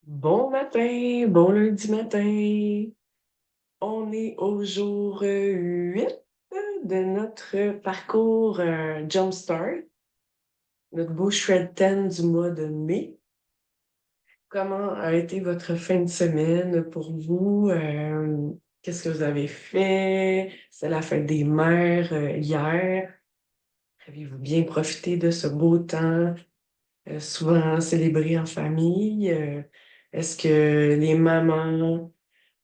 Bon matin, bon lundi matin. On est au jour 8 de notre parcours Jumpstart, notre beau Shred 10 du mois de mai. Comment a été votre fin de semaine pour vous? Qu'est-ce que vous avez fait? C'est la fête des mères hier. Avez-vous bien profité de ce beau temps, souvent célébré en famille? Est-ce que les mamans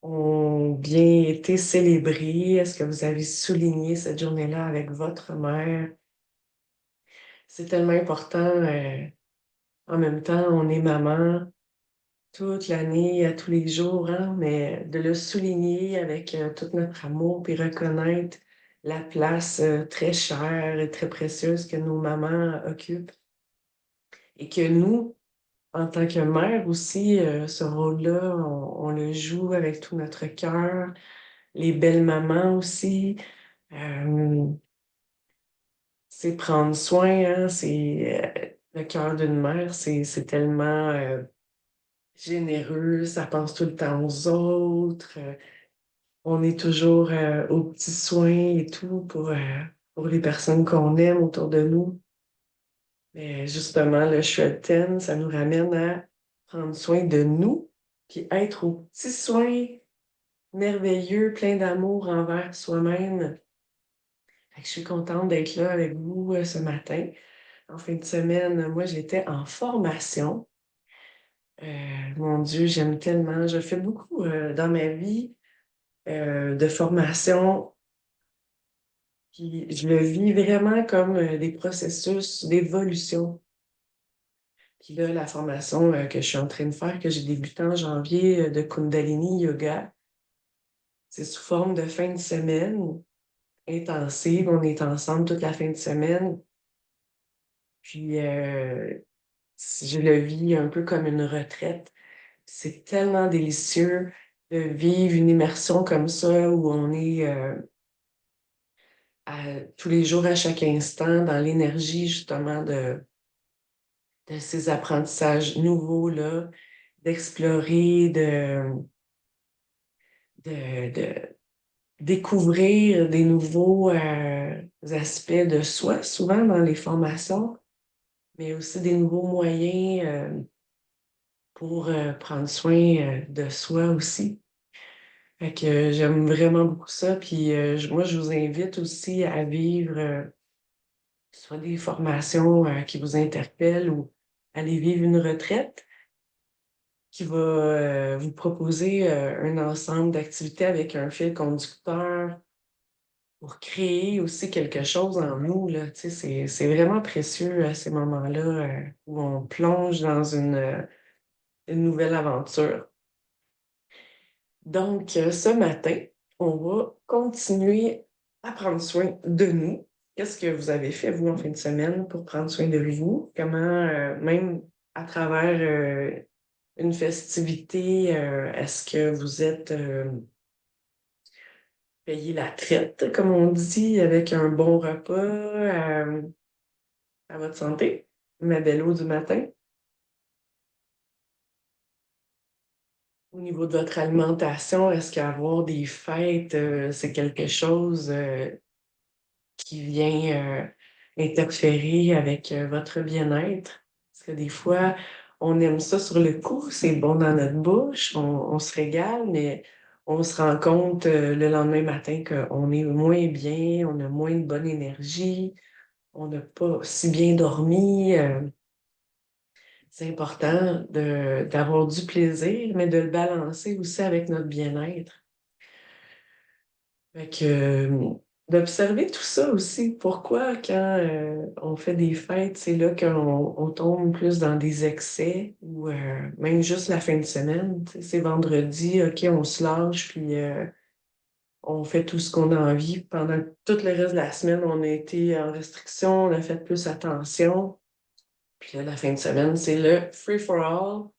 ont bien été célébrés? Est-ce que vous avez souligné cette journée-là avec votre mère? C'est tellement important. En même temps, on est maman toute l'année, à tous les jours, hein, mais de le souligner avec tout notre amour, puis reconnaître la place très chère et très précieuse que nos mamans occupent et que nous, en tant que mère aussi, ce rôle-là, on le joue avec tout notre cœur. Les belles mamans aussi. Euh, c'est prendre soin, hein, le cœur d'une mère, c'est tellement généreux, ça pense tout le temps aux autres. On est toujours aux petits soins et tout pour les personnes qu'on aime autour de nous. Mais justement, le Shred 10, ça nous ramène à prendre soin de nous, puis être aux petits soins merveilleux, plein d'amour envers soi-même. Fait que je suis contente d'être là avec vous ce matin. En fin de semaine, moi, j'étais en formation. Mon Dieu, j'aime tellement. Je fais beaucoup dans ma vie de formation. Puis je le vis vraiment comme des processus d'évolution. Puis là, la formation que je suis en train de faire, que j'ai débuté en janvier de Kundalini Yoga, c'est sous forme de fin de semaine intensive. On est ensemble toute la fin de semaine. Puis je le vis un peu comme une retraite. C'est tellement délicieux de vivre une immersion comme ça où on est tous les jours, à chaque instant, dans l'énergie justement de ces apprentissages nouveaux-là, d'explorer, de découvrir des nouveaux aspects de soi, souvent dans les formations, mais aussi des nouveaux moyens pour prendre soin de soi aussi. Fait que j'aime vraiment beaucoup ça. Puis moi, je vous invite aussi à vivre soit des formations qui vous interpellent ou aller vivre une retraite qui va vous proposer un ensemble d'activités avec un fil conducteur pour créer aussi quelque chose en nous, là. Tu sais, c'est vraiment précieux à ces moments-là où on plonge dans une nouvelle aventure. Donc, ce matin, on va continuer à prendre soin de nous. Qu'est-ce que vous avez fait, vous, en fin de semaine pour prendre soin de vous? Comment, même à travers une festivité, est-ce que vous êtes payé la traite, comme on dit, avec un bon repas à votre santé? Ma belle eau du matin. Au niveau de votre alimentation, est-ce qu'avoir des fêtes, c'est quelque chose qui vient interférer avec votre bien-être? Parce que des fois, on aime ça sur le coup, c'est bon dans notre bouche, on se régale, mais on se rend compte le lendemain matin qu'on est moins bien, on a moins de bonne énergie, on n'a pas si bien dormi. C'est important d'avoir du plaisir, mais de le balancer aussi avec notre bien-être. Fait que, d'observer tout ça aussi. Pourquoi, quand on fait des fêtes, c'est là qu'on tombe plus dans des excès ou même juste la fin de semaine. Tu sais, c'est vendredi, OK, on se lâche, puis on fait tout ce qu'on a envie. Pendant tout le reste de la semaine, on a été en restriction, on a fait plus attention. Puis là, la fin de semaine, c'est le free for all.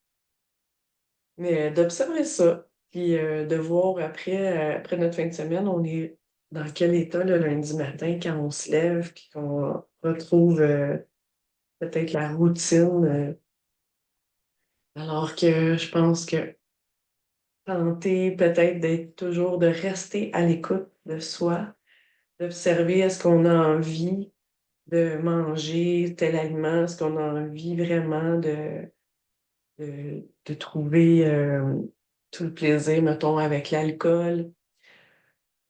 Mais d'observer ça, puis de voir après notre fin de semaine, on est dans quel état le lundi matin quand on se lève, puis qu'on retrouve peut-être la routine Alors que je pense que tenter peut-être d'être toujours, de rester à l'écoute de soi, d'observer est-ce qu'on a envie de manger tel aliment, est-ce qu'on a envie vraiment de trouver tout le plaisir, mettons, avec l'alcool.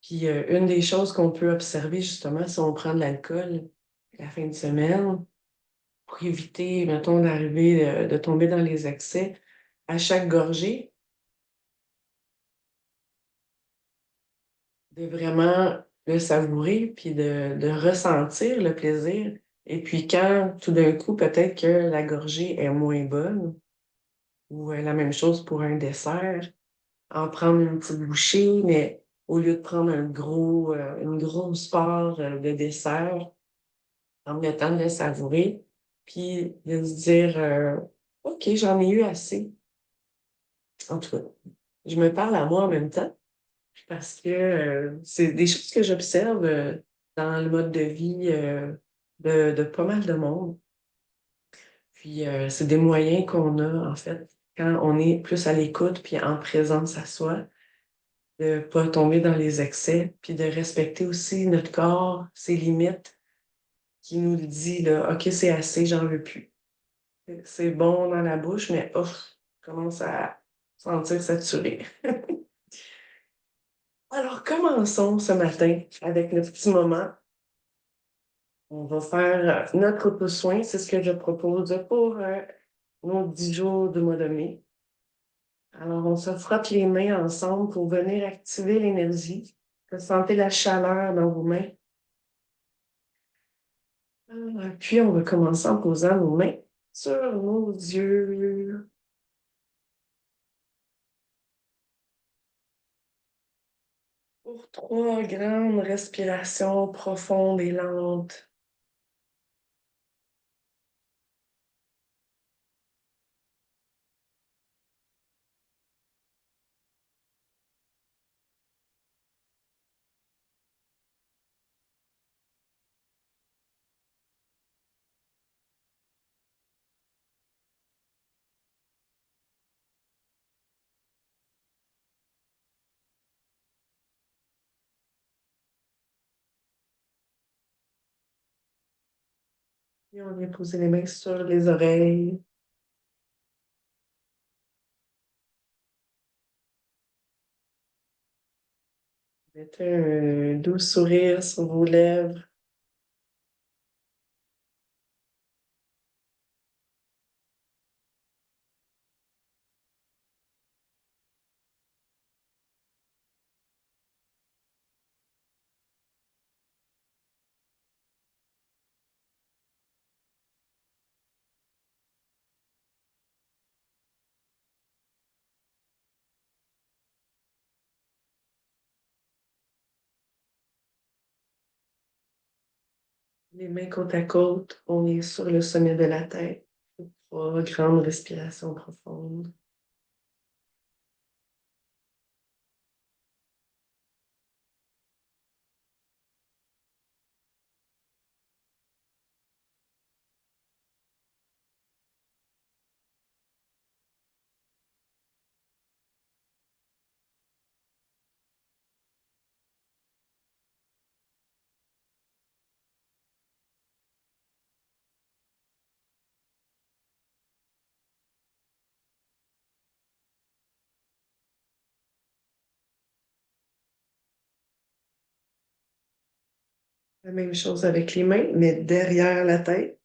Puis une des choses qu'on peut observer justement si on prend de l'alcool la fin de semaine, pour éviter, mettons, d'arriver, de tomber dans les excès, à chaque gorgée, de vraiment le savourer, puis de ressentir le plaisir. Et puis quand tout d'un coup, peut-être que la gorgée est moins bonne, ou la même chose pour un dessert, en prendre une petite bouchée, mais au lieu de prendre une grosse part de dessert, prendre le temps de le savourer, puis de se dire OK, j'en ai eu assez. En tout cas, je me parle à moi en même temps parce que c'est des choses que j'observe dans le mode de vie de pas mal de monde. Puis c'est des moyens qu'on a, en fait, quand on est plus à l'écoute puis en présence à soi, de ne pas tomber dans les excès, puis de respecter aussi notre corps, ses limites, qui nous le dit, là, OK, c'est assez, j'en veux plus. C'est bon dans la bouche, mais ouf, je commence à sentir saturé. Alors, commençons ce matin avec le petit moment. On va faire notre auto-soin. C'est ce que je propose pour nos 10 jours du mois de mai. Alors, on se frotte les mains ensemble pour venir activer l'énergie. Vous sentez la chaleur dans vos mains. Puis, on va commencer en posant nos mains sur nos yeux. Pour 3 grandes respirations profondes et lentes. Et on vient poser les mains sur les oreilles. Mettez un doux sourire sur vos lèvres. Les mains côte à côte. On est sur le sommet de la tête. 3 grandes respirations profondes. La même chose avec les mains, mais derrière la tête.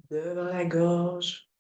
Devant la gorge.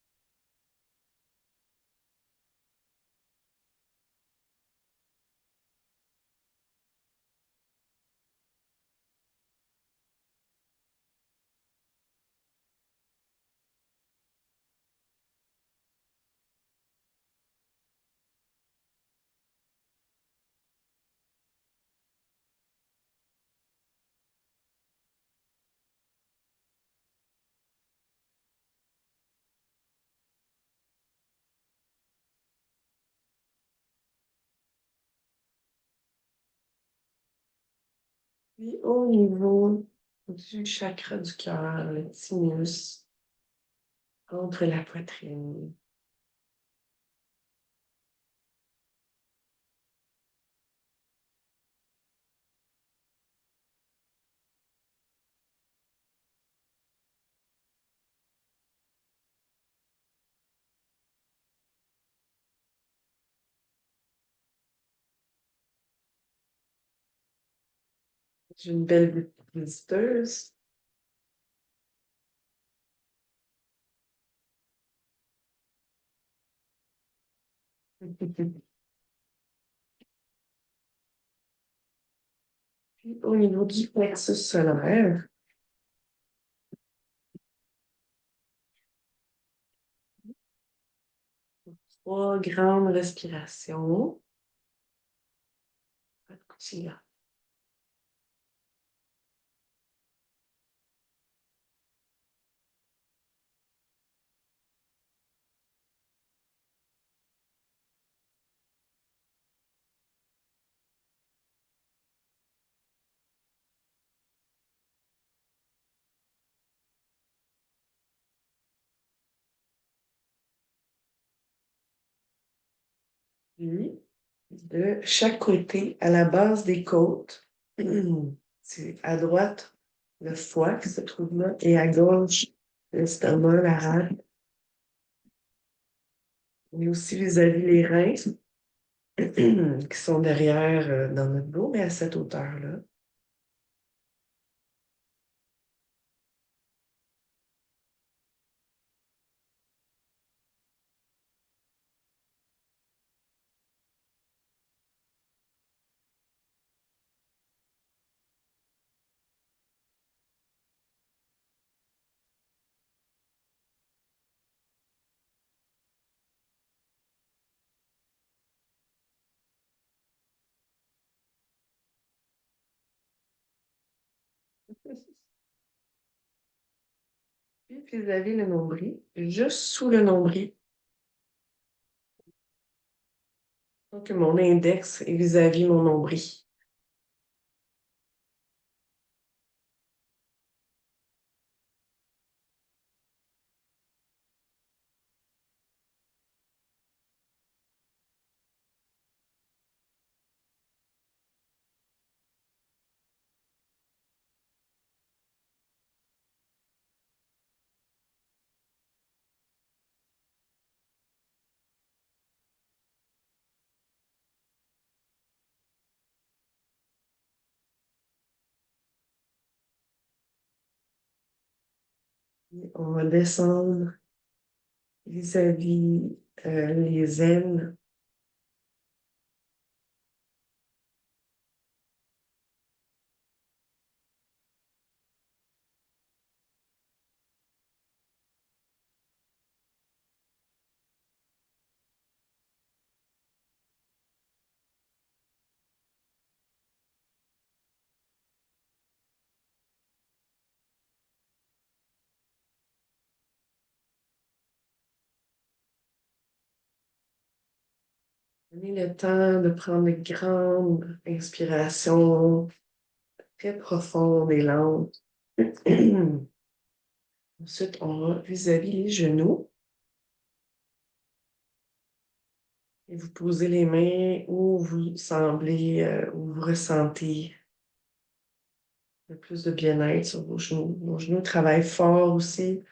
Puis au niveau du chakra du cœur, le thymus, entre la poitrine. J'ai une belle visiteuse. Puis au niveau du plexus solaire, 3 grandes respirations. Puis, de chaque côté, à la base des côtes, c'est à droite le foie qui se trouve là, et à gauche l'estomac, la rate, mais aussi vis-à-vis les reins qui sont derrière dans notre dos, mais à cette hauteur-là. Puis vis-à-vis le nombril, juste sous le nombril. Donc mon index est vis-à-vis mon nombril. Puis on va descendre vis-à-vis les ailes. Prenez le temps de prendre de grandes inspirations très profondes et lentes. Ensuite, on va vis-à-vis les genoux et vous posez les mains où vous semblez, où vous ressentez le plus de bien-être sur vos genoux. Vos genoux travaillent fort aussi.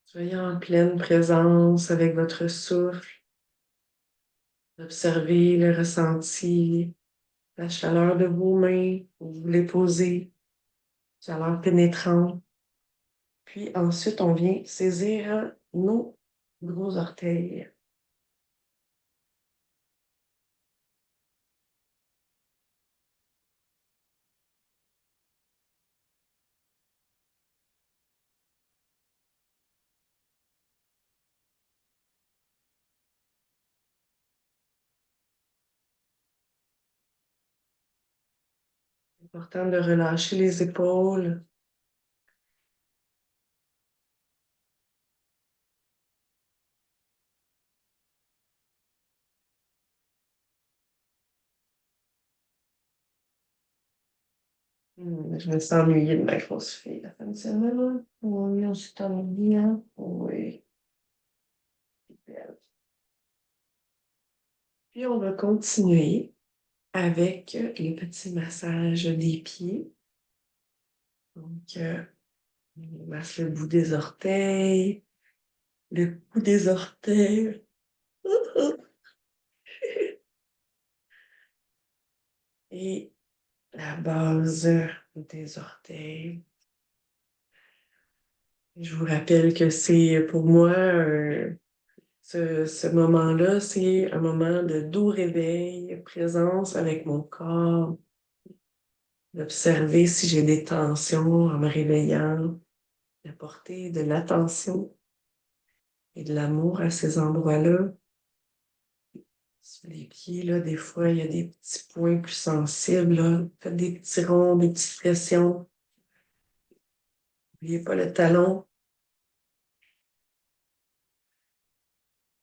Soyez en pleine présence avec votre souffle. Observez le ressenti, la chaleur de vos mains où vous les posez, chaleur pénétrante. Puis ensuite, on vient saisir nos gros orteils. Important de relâcher les épaules. Je me sens ennuyée de ma grosse fille la fin de semaine. Oui, on s'est ennuyé, hein? Oui. Puis on va continuer avec les petits massages des pieds. Donc, on masse le bout des orteils, le bout des orteils et la base des orteils. Je vous rappelle que c'est pour moi, ce moment-là, c'est un moment de doux réveil, présence avec mon corps, d'observer si j'ai des tensions en me réveillant, d'apporter de l'attention et de l'amour à ces endroits-là. Sur les pieds, là, des fois, il y a des petits points plus sensibles, là. Faites des petits ronds, des petites pressions. N'oubliez pas le talon.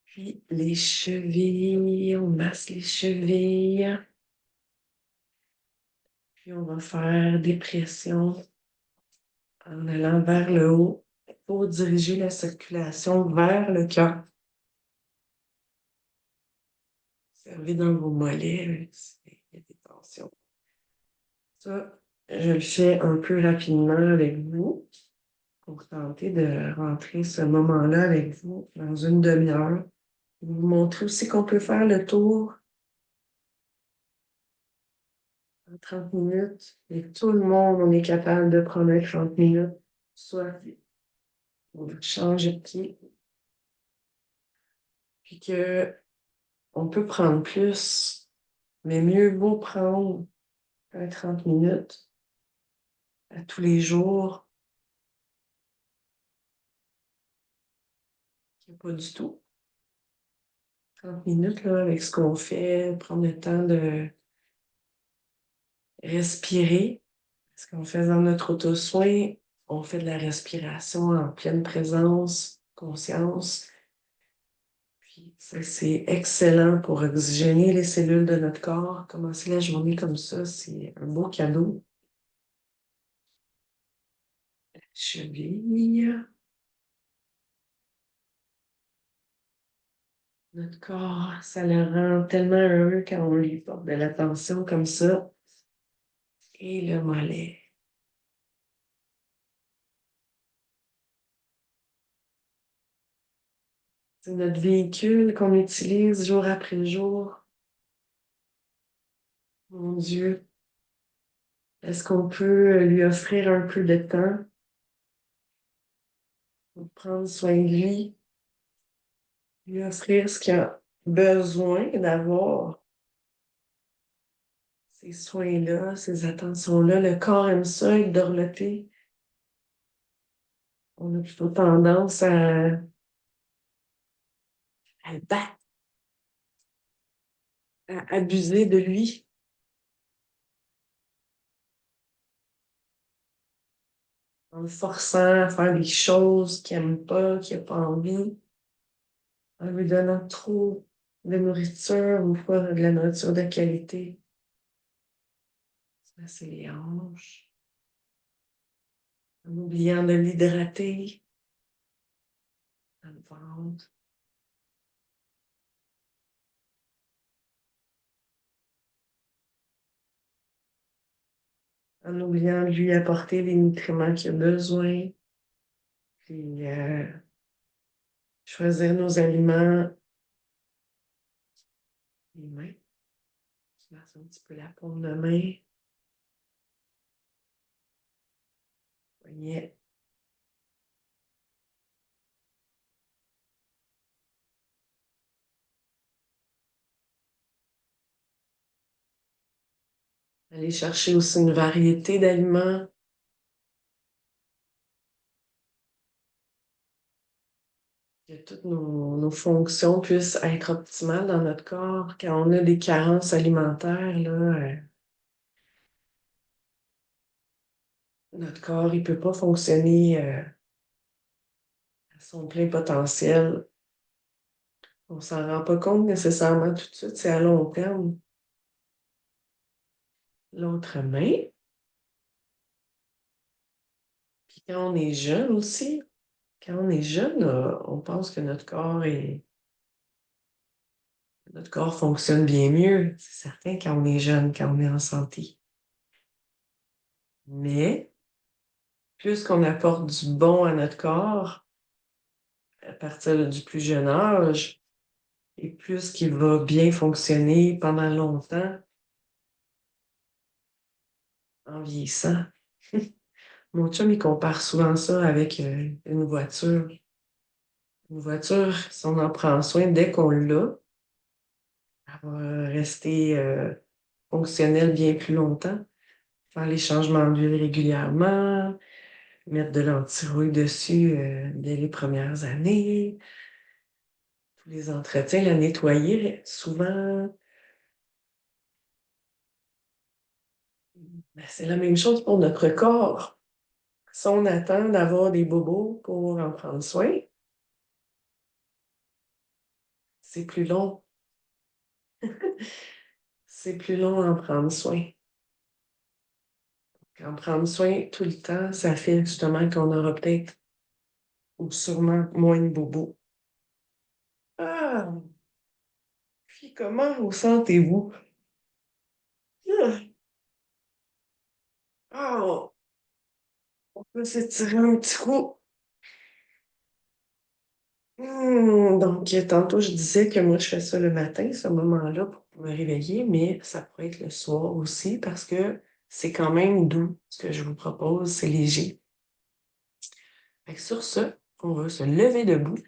Puis les chevilles, on masse les chevilles. Puis on va faire des pressions en allant vers le haut pour diriger la circulation vers le cœur. Observez dans vos mollets s'il y a des tensions. Ça, je le fais un peu rapidement avec vous pour tenter de rentrer ce moment-là avec vous dans une demi-heure. Vous montrer aussi qu'on peut faire le tour en 30 minutes et tout le monde, on est capable de prendre un 30 minutes. Soit on change de pied, puis que on peut prendre plus, mais mieux vaut prendre un 30 minutes à tous les jours qu'il n'y a pas du tout. 30 minutes là, avec ce qu'on fait, prendre le temps de respirer. Parce qu'en faisant notre auto-soin, on fait de la respiration en pleine présence, conscience. Puis ça, c'est excellent pour oxygéner les cellules de notre corps. Commencer la journée comme ça, c'est un beau cadeau. Cheville. Notre corps, ça le rend tellement heureux quand on lui porte de l'attention comme ça. Et le mollet. C'est notre véhicule qu'on utilise jour après jour. Mon Dieu, est-ce qu'on peut lui offrir un peu de temps pour prendre soin de lui offrir ce qu'il a besoin d'avoir, ces soins-là, ces attentions-là. Le corps aime ça, être dorloté. On a plutôt tendance à le battre, à abuser de lui, en le forçant à faire des choses qu'il n'aime pas, qu'il n'a pas envie, en lui donnant trop de nourriture ou pas de la nourriture de qualité. Ça, c'est les hanches. En oubliant de l'hydrater dans le ventre. En oubliant de lui apporter les nutriments qu'il a besoin. Puis choisir nos aliments. Les mains. Je masse un petit peu la paume de main. Poignet. Aller chercher aussi une variété d'aliments. Que toutes nos fonctions puissent être optimales dans notre corps. Quand on a des carences alimentaires, là, notre corps, il peut pas fonctionner, à son plein potentiel. On s'en rend pas compte nécessairement tout de suite, c'est à long terme. L'autre main, puis quand on est jeune aussi, quand on est jeune, on pense que notre corps fonctionne bien mieux, c'est certain quand on est jeune, quand on est en santé. Mais plus qu'on apporte du bon à notre corps, à partir du plus jeune âge, et plus qu'il va bien fonctionner pendant longtemps en vieillissant. Mon chum, il compare souvent ça avec une voiture. Une voiture, si on en prend soin dès qu'on l'a, elle va rester fonctionnelle bien plus longtemps. Faire les changements d'huile régulièrement, mettre de l'anti-rouille dessus dès les premières années, tous les entretiens, la nettoyer souvent. Ben, c'est la même chose pour notre corps. Si on attend d'avoir des bobos pour en prendre soin, c'est plus long. C'est plus long à en prendre soin. En prendre soin tout le temps, ça fait justement qu'on aura peut-être ou sûrement moins de bobos. Ah! Puis comment vous sentez-vous? Ah! Ah! On peut s'étirer un petit coup. Donc, tantôt, je disais que moi, je fais ça le matin, ce moment-là, pour me réveiller, mais ça pourrait être le soir aussi parce que c'est quand même doux. Ce que je vous propose, c'est léger. Fait que sur ce, on va se lever debout.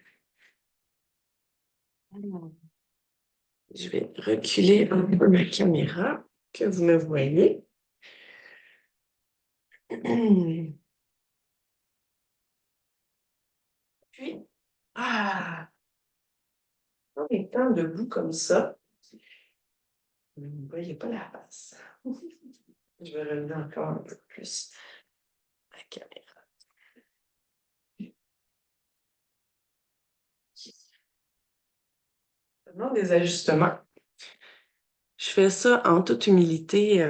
Hmm. Je vais reculer un peu ma caméra, que vous me voyez. Puis, en étant debout comme ça, vous ne voyez pas la face. Je vais relever encore un peu plus la caméra. Maintenant, des ajustements. Je fais ça en toute humilité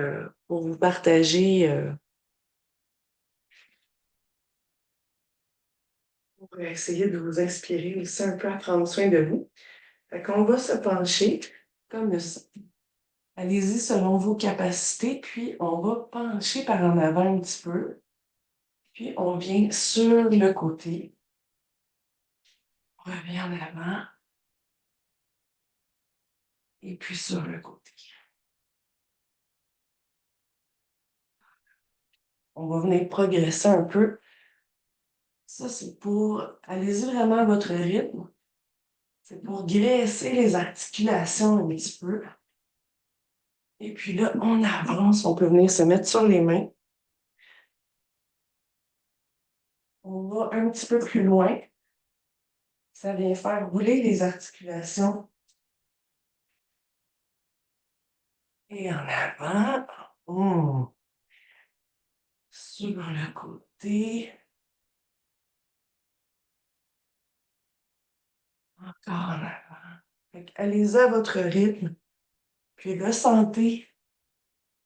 pour vous partager, pour essayer de vous inspirer aussi un peu à prendre soin de vous. Fait qu'on va se pencher comme ça. Allez-y selon vos capacités, puis on va pencher par en avant un petit peu, puis on vient sur le côté, on revient en avant, et puis sur le côté. On va venir progresser un peu. Ça, c'est pour, allez-y vraiment à votre rythme. C'est pour graisser les articulations un petit peu. Et puis là, on avance, on peut venir se mettre sur les mains. On va un petit peu plus loin. Ça vient faire rouler les articulations. Et en avant. Hmm. Sur le côté. Encore en avant. Allez-y à votre rythme. Puis ressentez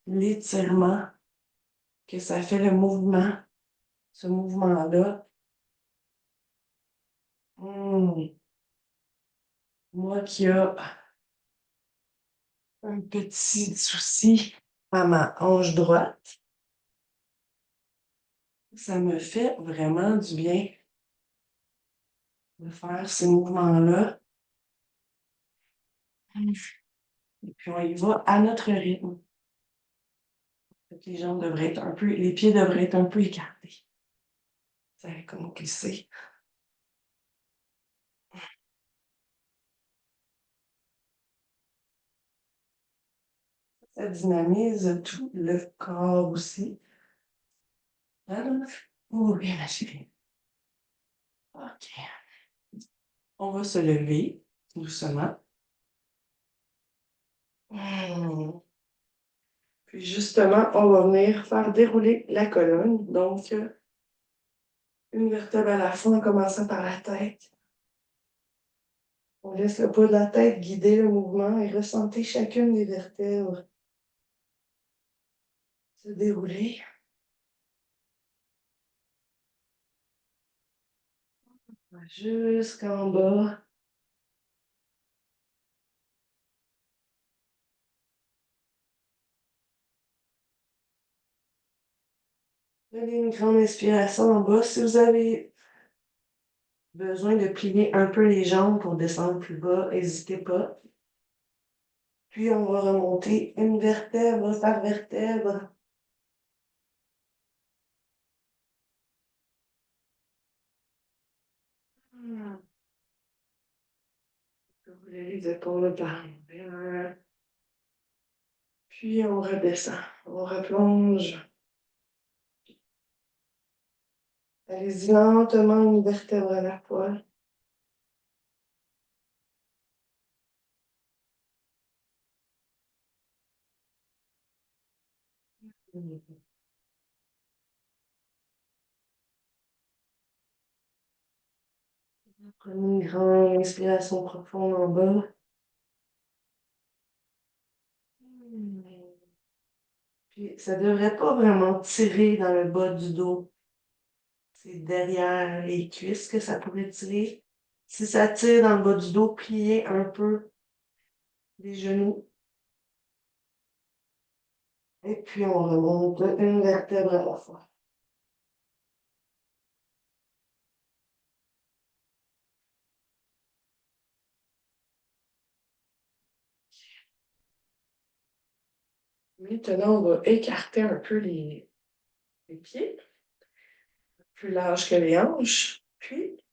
l'étirement que ça fait le mouvement. Ce mouvement-là. Hmm. Moi qui a un petit souci à ma hanche droite, ça me fait vraiment du bien de faire ces mouvements-là. Et puis on y va à notre rythme. Les jambes devraient être un peu, les pieds devraient être un peu écartés. Ça va comme glisser. Ça dynamise tout le corps aussi. Oui, ma chérie. OK. On va se lever doucement. Hmm. Puis justement, on va venir faire dérouler la colonne. Donc, une vertèbre à la fois en commençant par la tête. On laisse le poids de la tête guider le mouvement et ressentez chacune des vertèbres se dérouler. Jusqu'en bas. Prenez une grande inspiration en bas. Si vous avez besoin de plier un peu les jambes pour descendre plus bas, n'hésitez pas. Puis on va remonter une vertèbre par vertèbre. Ouvrez les épaules par l'envers. Puis on redescend. On replonge. Allez-y lentement, une vertèbre à la fois. Prenez une grande inspiration profonde en bas. Puis ça ne devrait pas vraiment tirer dans le bas du dos. C'est derrière les cuisses que ça pourrait tirer. Si ça tire dans le bas du dos, pliez un peu les genoux. Et puis on remonte une vertèbre à la fois. Maintenant, on va écarter un peu les pieds, plus large que les hanches. Puis,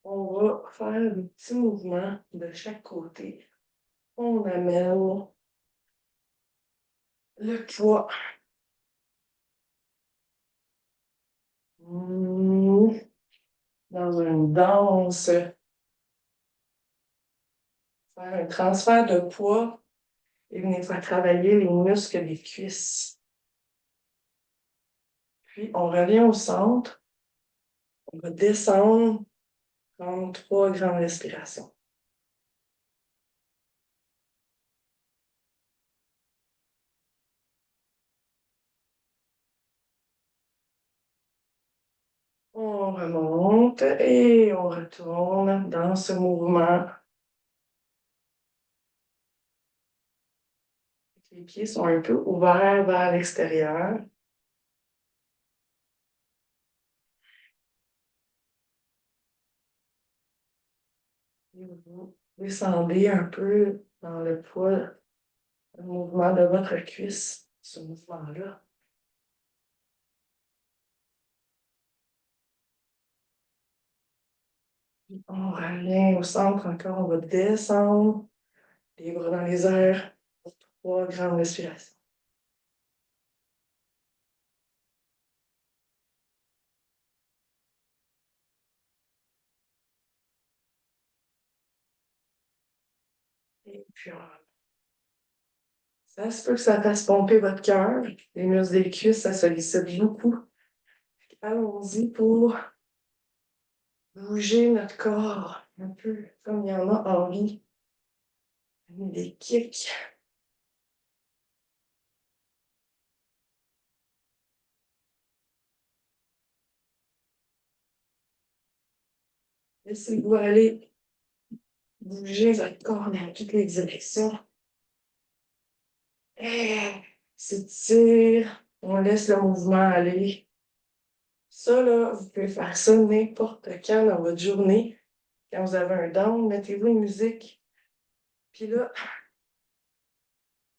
on va faire des petits mouvements de chaque côté. On amène le poids. Dans une danse, faire un transfert de poids et venir faire travailler les muscles des cuisses. Puis, on revient au centre. On va descendre, prendre 3 grandes respirations. On remonte et on retourne dans ce mouvement. Les pieds sont un peu ouverts vers l'extérieur. Et vous descendez un peu dans le poids, le mouvement de votre cuisse, ce mouvement-là. On revient au centre encore, on va descendre, les bras dans les airs, 3 grandes respirations. Et puis, ça se peut que ça fasse pomper votre cœur. Les muscles des cuisses, ça sollicite beaucoup. Allons-y pour bouger notre corps un peu comme il y en a envie. Des kicks. Laissez-vous aller bouger votre corps dans toutes les directions. S'étire. On laisse le mouvement aller. Ça, là, vous pouvez faire ça n'importe quand dans votre journée. Quand vous avez un down, mettez-vous une musique. Puis là,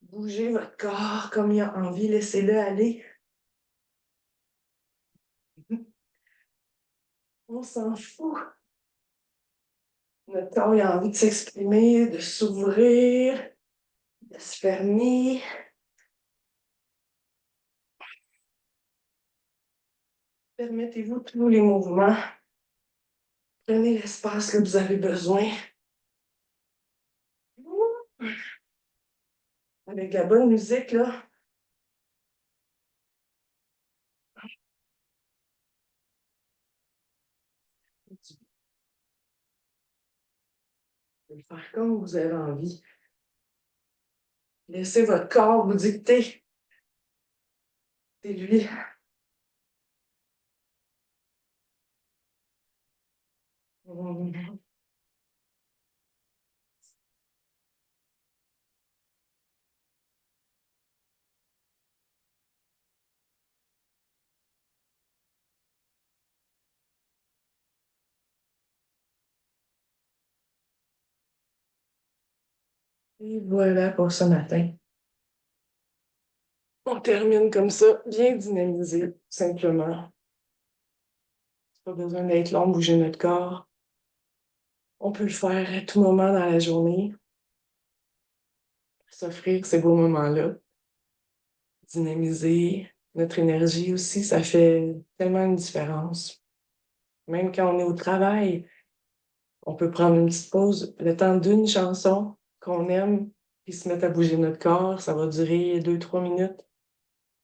bougez votre corps comme il a envie. Laissez-le aller. On s'en fout. Notre corps il a envie de s'exprimer, de s'ouvrir, de se fermer. Permettez-vous tous les mouvements. Prenez l'espace que vous avez besoin. Avec la bonne musique, là, pouvez le faire comme vous avez envie. Laissez votre corps vous dicter. C'est lui. Et voilà pour ce matin. On termine comme ça, bien dynamisé, simplement. Pas besoin d'être long, bouger notre corps. On peut le faire à tout moment dans la journée. S'offrir ces beaux moments-là. Dynamiser notre énergie aussi, ça fait tellement une différence. Même quand on est au travail, on peut prendre une petite pause, le temps d'une chanson qu'on aime, puis se mettre à bouger notre corps. Ça va durer 2, 3 minutes.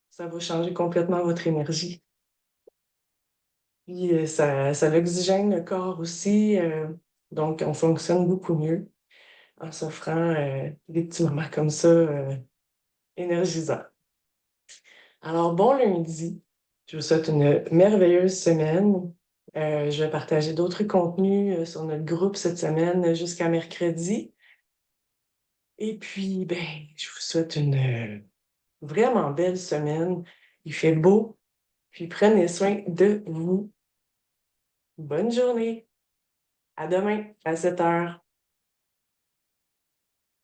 Ça va changer complètement votre énergie. Puis ça oxygène le corps aussi. Donc, on fonctionne beaucoup mieux en s'offrant des petits moments comme ça, énergisants. Alors, bon lundi. Je vous souhaite une merveilleuse semaine. Je vais partager d'autres contenus sur notre groupe cette semaine jusqu'à mercredi. Et puis, ben, je vous souhaite une vraiment belle semaine. Il fait beau. Puis prenez soin de vous. Bonne journée. À demain à 7 heures.